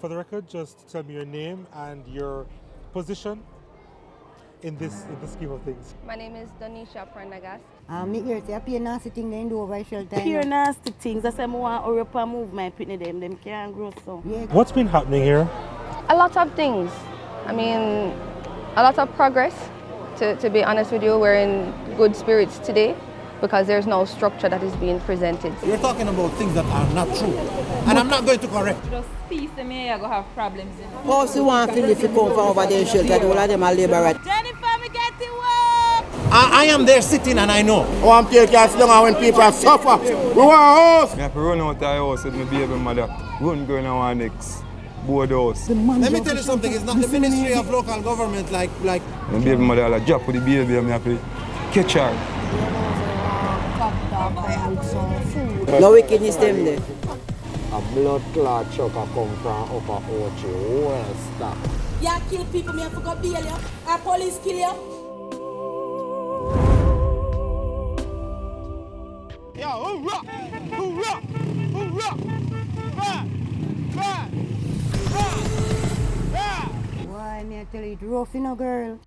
For the record, just tell me your name and your position in this scheme of things. My name is Donisha Prendergast. Me here say pure nasty thing they do over shelter. Pure nasty things. That's why I want to hurry up and move my pitney them can't grow so. Yeah. What's been happening here? A lot of things. I mean, a lot of progress. To be honest with you, we're in good spirits today because there's no structure that is being presented. You're talking about things that are not true, and I'm not going to correct. Just see me, I go have problems. Most you want to feel if you come from over there shelter, all of them are labourers. Jennifer, me get to work! I am there sitting and I know. One place can sit down when people suffer. We want a house. I have to run out of the house with my baby mother. Run going on our next board house. Let me tell you something, it's not the Ministry of Local Government like... My baby mother will drop with the baby and I have to catch her. No wickedness them there. A blood clot truck come from Upper Ochi. Well, stop. You kill people, me have to go bail you. Our police kill you. Yo, hoorah! Hoorah! Hoorah! Why me I tell you it rough, you know, girl.